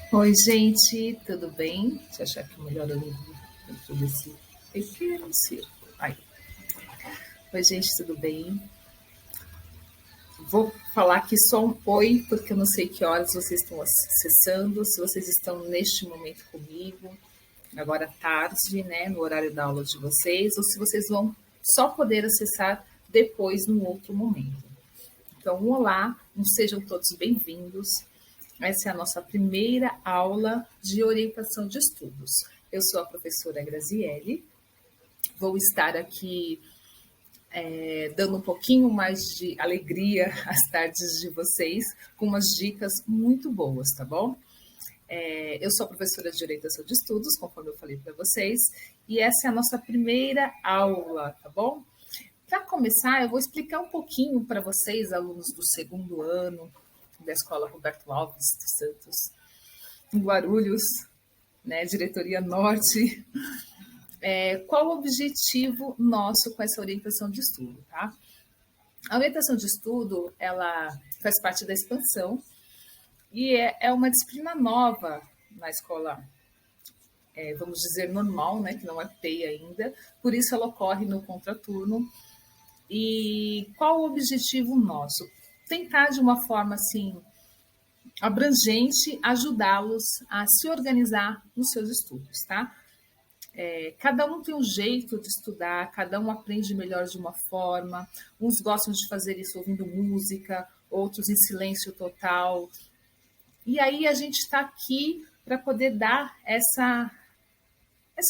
Oi, gente, tudo bem? Deixa eu achar aqui o melhor ângulo dentro desse pequeno círculo. Aí. Oi, gente, tudo bem? Vou falar aqui só um oi, porque eu não sei que horas vocês estão acessando, se vocês estão neste momento comigo, agora à tarde, né, no horário da aula de vocês, ou se vocês vão só poder acessar depois, num outro momento. Então, um olá, sejam todos bem-vindos. Essa é a nossa primeira aula de orientação de estudos. Eu sou a professora Graziele, vou estar aqui dando um pouquinho mais de alegria às tardes de vocês, com umas dicas muito boas, tá bom? Eu sou a professora de orientação de estudos, conforme eu falei para vocês, e essa é a nossa primeira aula, tá bom? Para começar, eu vou explicar um pouquinho para vocês, alunos do segundo ano da Escola Roberto Alves dos Santos, em Guarulhos, né, Diretoria Norte, qual o objetivo nosso com essa orientação de estudo, tá? A orientação de estudo, ela faz parte da expansão e é uma disciplina nova na escola, vamos dizer, normal, né, que não é PEI ainda, por isso ela ocorre no contraturno. E qual o objetivo nosso? Tentar, de uma forma assim, abrangente, ajudá-los a se organizar nos seus estudos, tá? Cada um tem um jeito de estudar, cada um aprende melhor de uma forma. Uns gostam de fazer isso ouvindo música, outros em silêncio total. E aí a gente está aqui para poder dar esse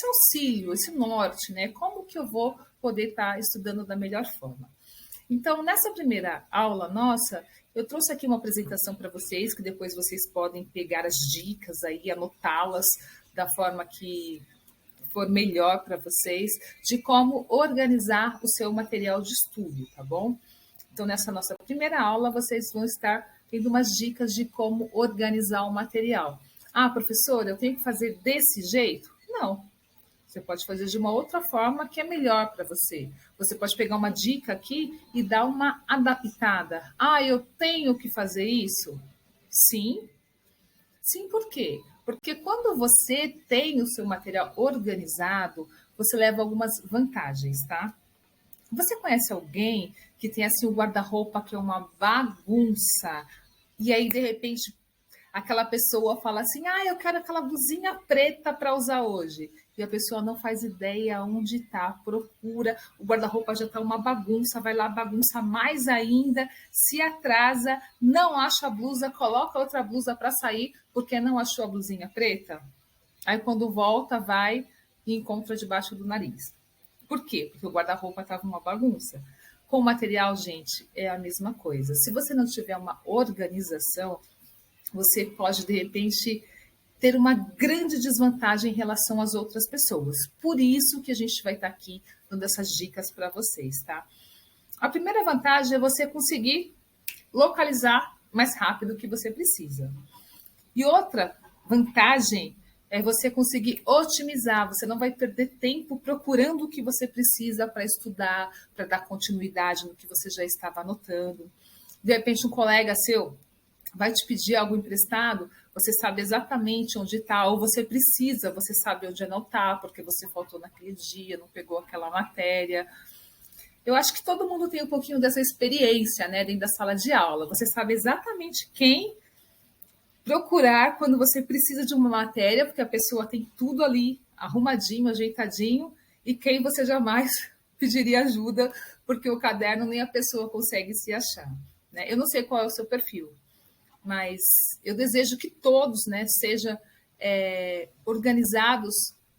auxílio, esse norte, né? Como que eu vou poder estar estudando da melhor forma? Então, nessa primeira aula nossa, eu trouxe aqui uma apresentação para vocês, que depois vocês podem pegar as dicas aí, anotá-las da forma que for melhor para vocês, de como organizar o seu material de estudo, tá bom? Então, nessa nossa primeira aula, vocês vão estar tendo umas dicas de como organizar o material. Ah, professora, eu tenho que fazer desse jeito? Não. Você pode fazer de uma outra forma que é melhor para você. Você pode pegar uma dica aqui e dar uma adaptada. Ah, eu tenho que fazer isso? Sim. Sim, por quê? Porque quando você tem o seu material organizado, você leva algumas vantagens, tá? Você conhece alguém que tem assim o guarda-roupa que é uma bagunça e aí de repente aquela pessoa fala assim: "Ah, eu quero aquela blusinha preta para usar hoje". E a pessoa não faz ideia onde está, procura, o guarda-roupa já está uma bagunça, vai lá, bagunça mais ainda, se atrasa, não acha a blusa, coloca outra blusa para sair, porque não achou a blusinha preta. Aí quando volta, vai e encontra debaixo do nariz. Por quê? Porque o guarda-roupa estava uma bagunça. Com o material, gente, é a mesma coisa. Se você não tiver uma organização, você pode, de repente, ter uma grande desvantagem em relação às outras pessoas. Por isso que a gente vai estar aqui dando essas dicas para vocês, tá? A primeira vantagem é você conseguir localizar mais rápido o que você precisa. E outra vantagem é você conseguir otimizar, você não vai perder tempo procurando o que você precisa para estudar, para dar continuidade no que você já estava anotando. De repente, um colega seu vai te pedir algo emprestado, você sabe exatamente onde está, ou você precisa, você sabe onde não está, porque você faltou naquele dia, não pegou aquela matéria. Eu acho que todo mundo tem um pouquinho dessa experiência, né, dentro da sala de aula. Você sabe exatamente quem procurar quando você precisa de uma matéria, porque a pessoa tem tudo ali arrumadinho, ajeitadinho, e quem você jamais pediria ajuda, porque o caderno nem a pessoa consegue se achar. Né? Eu não sei qual é o seu perfil, mas eu desejo que todos, né, sejam organizados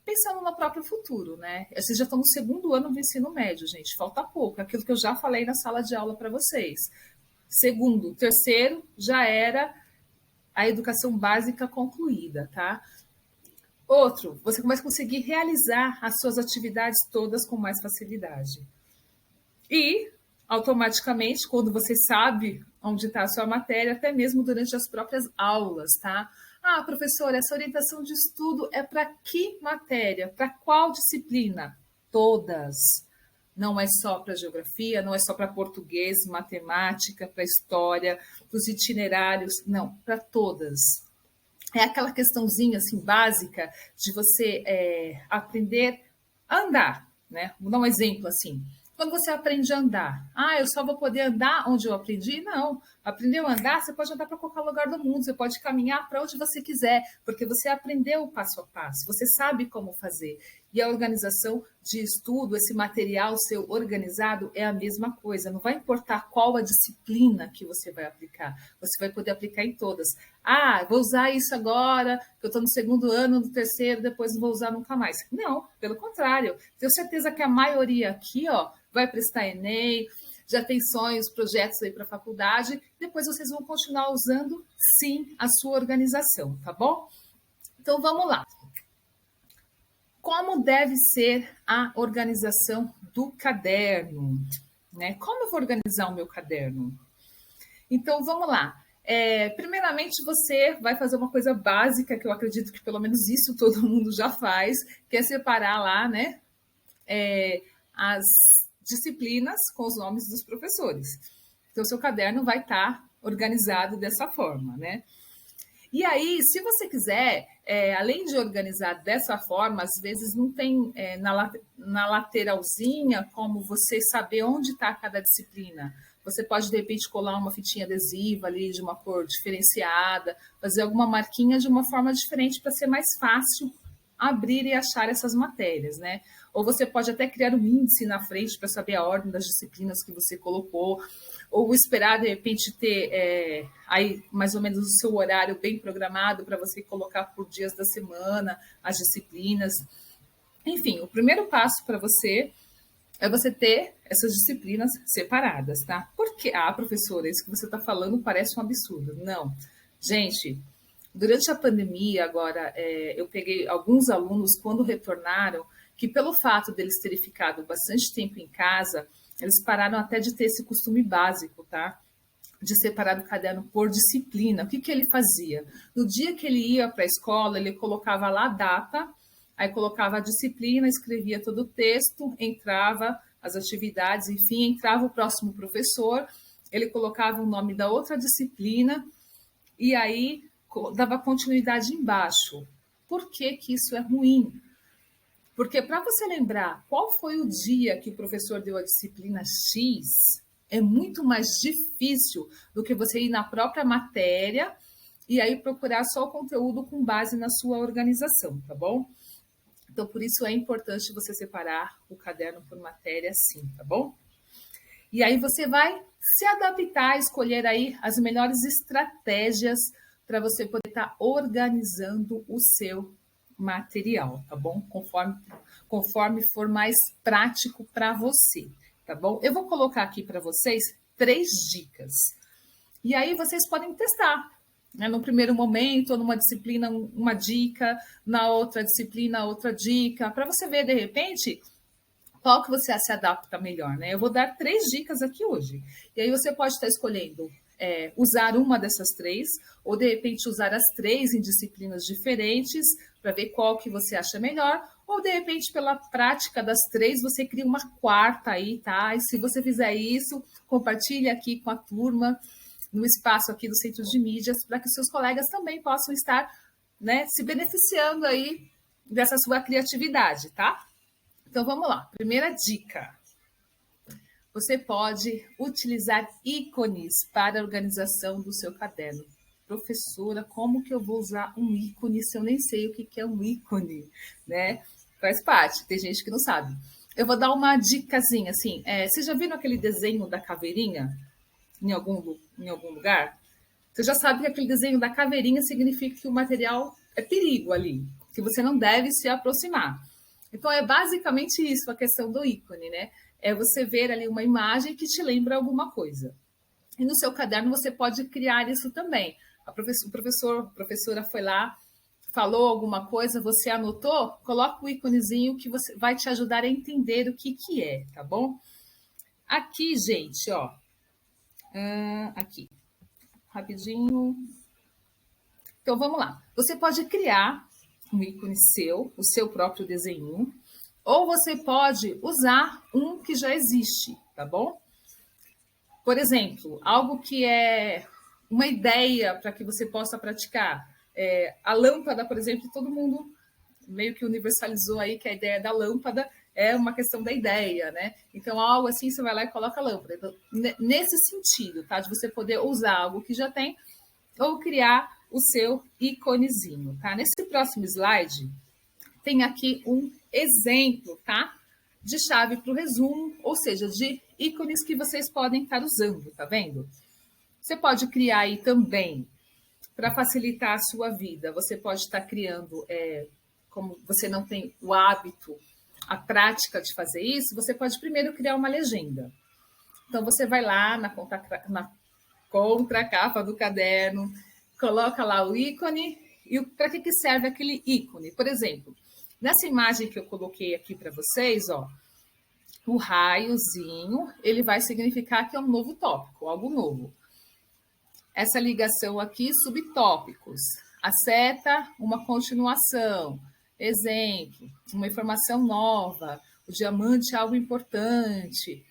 pensando no próprio futuro, né? Vocês já estão no segundo ano do ensino médio, gente, falta pouco, aquilo que eu já falei na sala de aula para vocês. Segundo, terceiro, já era a educação básica concluída, tá? Outro, você começa a conseguir realizar as suas atividades todas com mais facilidade. E, automaticamente, quando você sabe onde está a sua matéria, até mesmo durante as próprias aulas, tá? Ah, professora, essa orientação de estudo é para que matéria? Para qual disciplina? Todas. Não é só para geografia, não é só para português, matemática, para história, para os itinerários, não, para todas. é aquela questãozinha assim básica de você aprender a andar, né? Vou dar um exemplo assim. Quando você aprende a andar, eu só vou poder andar onde eu aprendi? Não. Aprendeu a andar, você pode andar para qualquer lugar do mundo, você pode caminhar para onde você quiser, porque você aprendeu o passo a passo, você sabe como fazer. E a organização de estudo, esse material seu organizado é a mesma coisa. Não vai importar qual a disciplina que você vai aplicar, você vai poder aplicar em todas. Vou usar isso agora, que eu estou no segundo ano, no terceiro, depois não vou usar nunca mais. Não, pelo contrário. Tenho certeza que a maioria aqui, vai prestar Enem, já tem sonhos, projetos aí para a faculdade, depois vocês vão continuar usando, sim, a sua organização, tá bom? Então, vamos lá. Como deve ser a organização do caderno? Né? Como eu vou organizar o meu caderno? Então, vamos lá. Primeiramente, você vai fazer uma coisa básica, que eu acredito que pelo menos isso todo mundo já faz, que é separar lá, né, as disciplinas com os nomes dos professores. Então, seu caderno vai estar organizado dessa forma, né? E aí, se você quiser, além de organizar dessa forma, às vezes não tem na lateralzinha como você saber onde está cada disciplina. Você pode, de repente, colar uma fitinha adesiva ali de uma cor diferenciada, fazer alguma marquinha de uma forma diferente para ser mais fácil abrir e achar essas matérias, né? Ou você pode até criar um índice na frente para saber a ordem das disciplinas que você colocou, ou esperar, de repente, ter aí mais ou menos o seu horário bem programado para você colocar por dias da semana as disciplinas. Enfim, o primeiro passo para você é você ter essas disciplinas separadas, tá? Porque, professora, isso que você está falando parece um absurdo. Não. Gente, durante a pandemia, agora, eu peguei alguns alunos, quando retornaram, que pelo fato deles terem ficado bastante tempo em casa, eles pararam até de ter esse costume básico, tá? De separar o caderno por disciplina. O que, que ele fazia? No dia que ele ia para a escola, ele colocava lá a data, aí colocava a disciplina, escrevia todo o texto, entrava as atividades, enfim, entrava o próximo professor, ele colocava o nome da outra disciplina e aí dava continuidade embaixo. Por que que isso é ruim? Porque para você lembrar qual foi o dia que o professor deu a disciplina X, é muito mais difícil do que você ir na própria matéria e aí procurar só o conteúdo com base na sua organização, tá bom? Então, por isso é importante você separar o caderno por matéria, sim, tá bom? E aí você vai se adaptar, escolher aí as melhores estratégias para você poder estar organizando o seu material, tá bom? Conforme for mais prático para você, tá bom? Eu vou colocar aqui para vocês 3 dicas. E aí vocês podem testar, né? No primeiro momento, ou numa disciplina, uma dica, na outra disciplina, outra dica, para você ver, de repente, qual que você se adapta melhor, né? Eu vou dar 3 dicas aqui hoje. E aí você pode estar escolhendo usar uma dessas 3, ou de repente usar as 3 em disciplinas diferentes, para ver qual que você acha melhor, ou de repente pela prática das 3, você cria uma 4ª aí, tá? E se você fizer isso, compartilhe aqui com a turma, no espaço aqui do Centro de Mídias, para que seus colegas também possam estar, né, se beneficiando aí dessa sua criatividade, tá? Então, vamos lá. Primeira dica. Você pode utilizar ícones para a organização do seu caderno. Professora, como que eu vou usar um ícone se eu nem sei o que é um ícone, né? Faz parte, tem gente que não sabe. Eu vou dar uma dicasinha, assim. Vocês já viram aquele desenho da caveirinha em algum lugar? Você já sabe que aquele desenho da caveirinha significa que o material é perigo ali, que você não deve se aproximar. Então, é basicamente isso, a questão do ícone, né? É você ver ali uma imagem que te lembra alguma coisa. E no seu caderno você pode criar isso também. A professora foi lá, falou alguma coisa, você anotou, coloca o íconezinho que você vai te ajudar a entender o que é, tá bom? Aqui, gente, ó. Aqui. Rapidinho. Então, vamos lá. Você pode criar um ícone seu, o seu próprio desenho, ou você pode usar um que já existe, tá bom? Por exemplo, algo que é uma ideia para que você possa praticar. A lâmpada, por exemplo, todo mundo meio que universalizou aí que a ideia da lâmpada é uma questão da ideia, né? Então, algo assim, você vai lá e coloca a lâmpada. Então, nesse sentido, tá? De você poder usar algo que já tem ou criar o seu iconezinho, tá? Nesse próximo slide, tem aqui um exemplo, tá? De chave para o resumo, ou seja, de ícones que vocês podem estar usando, tá vendo? Você pode criar aí também, para facilitar a sua vida, você pode estar criando, como você não tem o hábito, a prática de fazer isso, você pode primeiro criar uma legenda. Então, você vai lá na contracapa do caderno, coloca lá o ícone e para que serve aquele ícone. Por exemplo, nessa imagem que eu coloquei aqui para vocês, ó, o raiozinho, ele vai significar que é um novo tópico, algo novo. Essa ligação aqui, subtópicos. A seta, uma continuação. Exemplo, uma informação nova. O diamante, algo importante.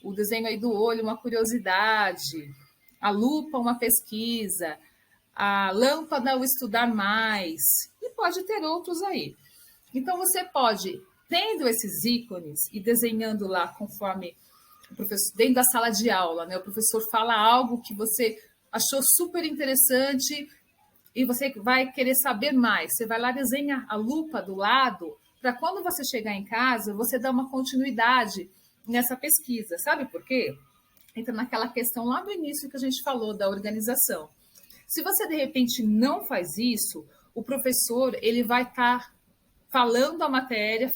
O desenho aí do olho, uma curiosidade. A lupa, uma pesquisa. A lâmpada, o estudar mais. E pode ter outros aí. Então, você pode, tendo esses ícones e desenhando lá conforme o professor, dentro da sala de aula, né? O professor fala algo que você achou super interessante e você vai querer saber mais. Você vai lá, desenha a lupa do lado, para quando você chegar em casa, você dar uma continuidade nessa pesquisa. Sabe por quê? Entra naquela questão lá do início que a gente falou da organização. Se você, de repente, não faz isso, o professor ele vai estar falando a matéria,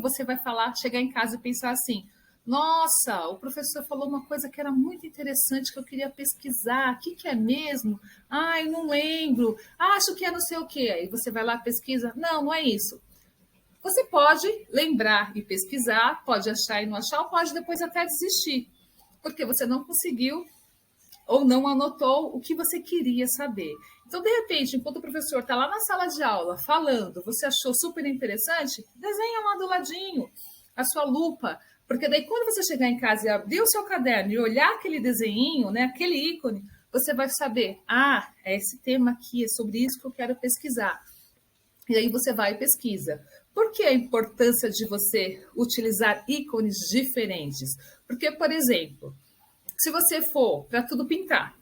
você vai falar, chegar em casa e pensar assim: nossa, o professor falou uma coisa que era muito interessante que eu queria pesquisar. O que é mesmo? Ai, não lembro. Acho que é não sei o quê. Aí você vai lá pesquisa. Não, não é isso. Você pode lembrar e pesquisar, pode achar e não achar, ou pode depois até desistir, porque você não conseguiu ou não anotou o que você queria saber. Então, de repente, enquanto o professor está lá na sala de aula falando, você achou super interessante, desenha lá do ladinho a sua lupa, porque daí quando você chegar em casa e abrir o seu caderno e olhar aquele desenhinho, né, aquele ícone, você vai saber, é esse tema aqui, é sobre isso que eu quero pesquisar. E aí você vai e pesquisa. Por que a importância de você utilizar ícones diferentes? Porque, por exemplo, se você for para tudo pintar,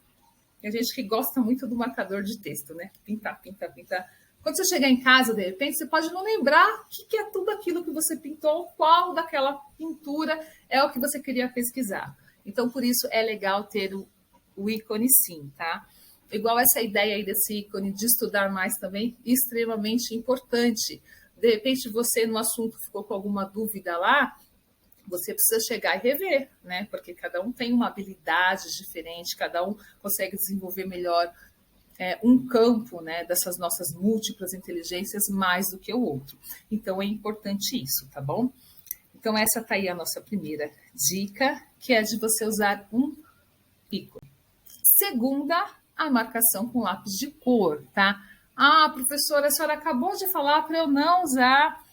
tem gente que gosta muito do marcador de texto, né? Pintar, pintar, pintar. Quando você chegar em casa, de repente, você pode não lembrar o que é tudo aquilo que você pintou, qual daquela pintura é o que você queria pesquisar. Então, por isso, é legal ter o ícone sim, tá? Igual essa ideia aí desse ícone de estudar mais também, extremamente importante. De repente, você no assunto ficou com alguma dúvida lá, você precisa chegar e rever, né? Porque cada um tem uma habilidade diferente, cada um consegue desenvolver melhor um campo, né, dessas nossas múltiplas inteligências mais do que o outro. Então é importante isso, tá bom? Então essa tá aí a nossa primeira dica, que é de você usar um ícone. Segunda, a marcação com lápis de cor, tá? Professora, a senhora acabou de falar para eu não usar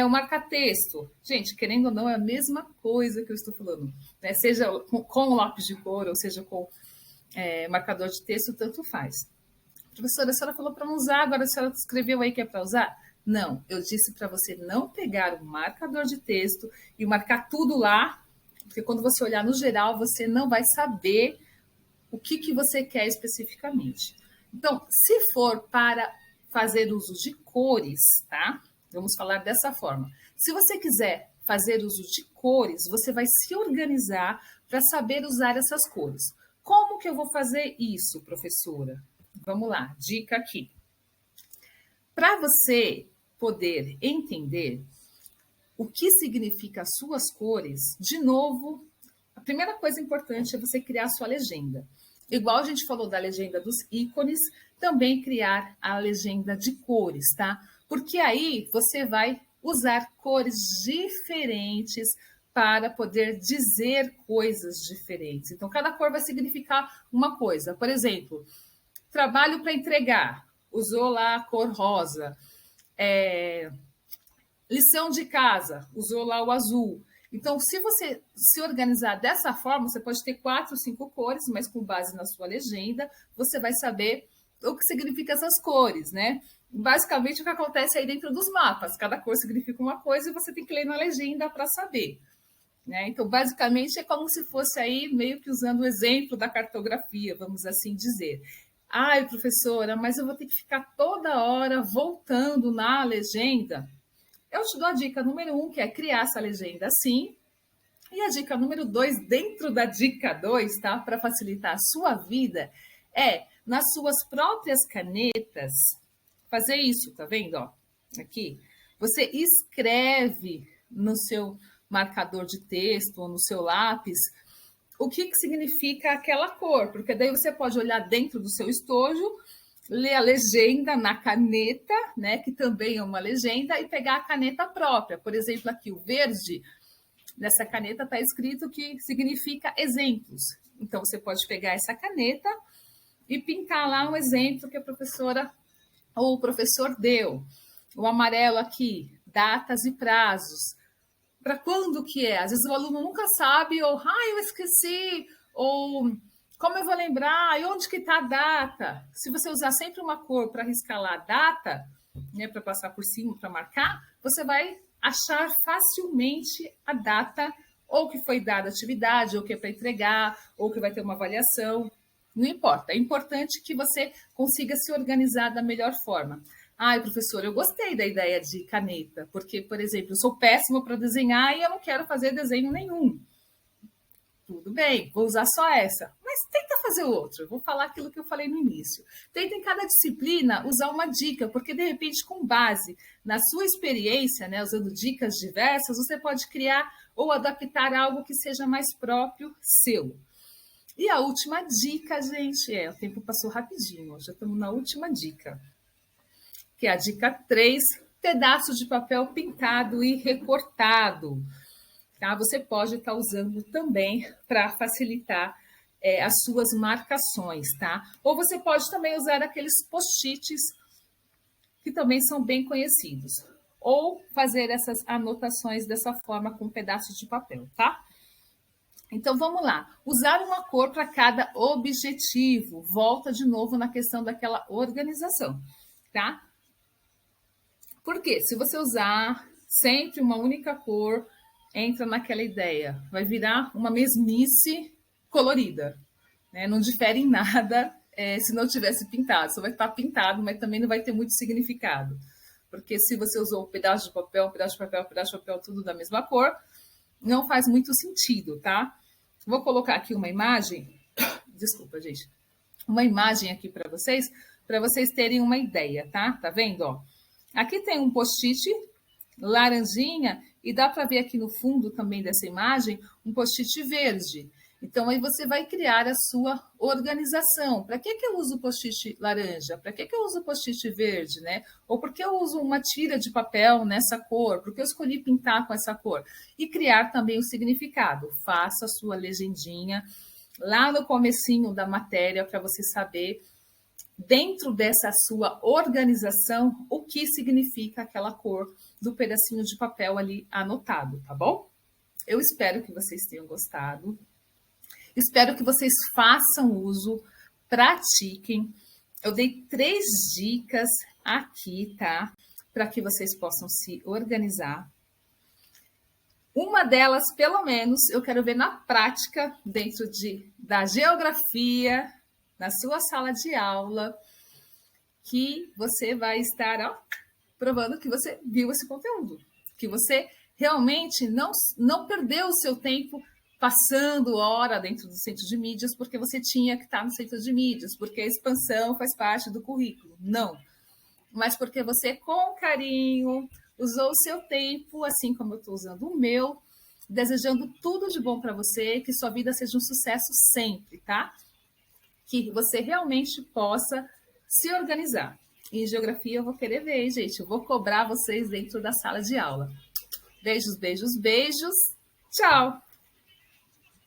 o marca-texto. Gente, querendo ou não, é a mesma coisa que eu estou falando, né? Seja com o lápis de cor ou seja com marcador de texto, tanto faz. Professora, a senhora falou para não usar, agora a senhora escreveu aí que é para usar? Não, eu disse para você não pegar o marcador de texto e marcar tudo lá, porque quando você olhar no geral, você não vai saber o que você quer especificamente. Então, se for para fazer uso de cores, tá? Vamos falar dessa forma. Se você quiser fazer uso de cores, você vai se organizar para saber usar essas cores. Como que eu vou fazer isso, professora? Vamos lá, dica aqui. Para você poder entender o que significa as suas cores, de novo, a primeira coisa importante é você criar a sua legenda. Igual a gente falou da legenda dos ícones, também criar a legenda de cores, tá? Porque aí você vai usar cores diferentes para poder dizer coisas diferentes. Então, cada cor vai significar uma coisa. Por exemplo, trabalho para entregar, usou lá a cor rosa. Lição de casa, usou lá o azul. Então, se você se organizar dessa forma, você pode ter 4, 5 cores, mas com base na sua legenda, você vai saber o que significa essas cores, né? Basicamente, o que acontece aí dentro dos mapas. Cada cor significa uma coisa e você tem que ler na legenda para saber. Né? Então, basicamente, é como se fosse aí meio que usando o exemplo da cartografia, vamos assim dizer. Ai, professora, mas eu vou ter que ficar toda hora voltando na legenda. Eu te dou a dica número 1, que é criar essa legenda assim. E a dica número 2, dentro da dica 2, tá? Para facilitar a sua vida, é nas suas próprias canetas, fazer isso, tá vendo? Ó, aqui, você escreve no seu marcador de texto ou no seu lápis o que significa aquela cor, porque daí você pode olhar dentro do seu estojo, ler a legenda na caneta, né, que também é uma legenda, e pegar a caneta própria. Por exemplo, aqui o verde, nessa caneta está escrito que significa exemplos. Então, você pode pegar essa caneta e pintar lá um exemplo que a professora ou o professor deu. O amarelo aqui, datas e prazos. Para quando que é? Às vezes o aluno nunca sabe, ou eu esqueci, ou como eu vou lembrar, e onde que está a data? Se você usar sempre uma cor para riscar lá a data, né, para passar por cima, para marcar, você vai achar facilmente a data, ou que foi dada a atividade, ou que é para entregar, ou que vai ter uma avaliação. Não importa, é importante que você consiga se organizar da melhor forma. Ai, professor, eu gostei da ideia de caneta, porque, por exemplo, eu sou péssima para desenhar e eu não quero fazer desenho nenhum. Tudo bem, vou usar só essa. Mas tenta fazer outro. Vou falar aquilo que eu falei no início. Tenta em cada disciplina usar uma dica, porque de repente, com base na sua experiência, né, usando dicas diversas, você pode criar ou adaptar algo que seja mais próprio seu. E a última dica, gente, o tempo passou rapidinho, já estamos na última dica, que é a dica 3, pedaço de papel pintado e recortado. Tá? Você pode estar usando também para facilitar as suas marcações, tá? Ou você pode também usar aqueles post-its que também são bem conhecidos. Ou fazer essas anotações dessa forma com pedaços de papel, tá? Então, vamos lá. Usar uma cor para cada objetivo. Volta de novo na questão daquela organização, tá? Porque se você usar sempre uma única cor, entra naquela ideia. Vai virar uma mesmice colorida, né? Não difere em nada se não tivesse pintado. Só vai estar pintado, mas também não vai ter muito significado. Porque se você usou um pedaço de papel, um pedaço de papel, um pedaço de papel, tudo da mesma cor, não faz muito sentido, tá? Vou colocar aqui uma imagem. Desculpa, gente. Uma imagem aqui para vocês terem uma ideia, tá? Tá vendo, ó? Aqui tem um post-it laranjinha e dá para ver aqui no fundo também dessa imagem um post-it verde. Então, aí você vai criar a sua organização. Para que eu uso o post-it laranja? Para que eu uso o post-it verde, né? Ou por que eu uso uma tira de papel nessa cor? Por que eu escolhi pintar com essa cor? E criar também o significado. Faça a sua legendinha lá no comecinho da matéria para você saber, dentro dessa sua organização, o que significa aquela cor do pedacinho de papel ali anotado, tá bom? Eu espero que vocês tenham gostado. Espero que vocês façam uso, pratiquem. Eu dei 3 dicas aqui, tá? Para que vocês possam se organizar. Uma delas, pelo menos, eu quero ver na prática, dentro da geografia, na sua sala de aula, que você vai estar provando que você viu esse conteúdo, que você realmente não perdeu o seu tempo passando hora dentro do centro de mídias porque você tinha que estar no centro de mídias, porque a expansão faz parte do currículo. Não. Mas porque você, com carinho, usou o seu tempo, assim como eu estou usando o meu, desejando tudo de bom para você, que sua vida seja um sucesso sempre, tá? Que você realmente possa se organizar. E em geografia eu vou querer ver, gente. Eu vou cobrar vocês dentro da sala de aula. Beijos, beijos, beijos. Tchau!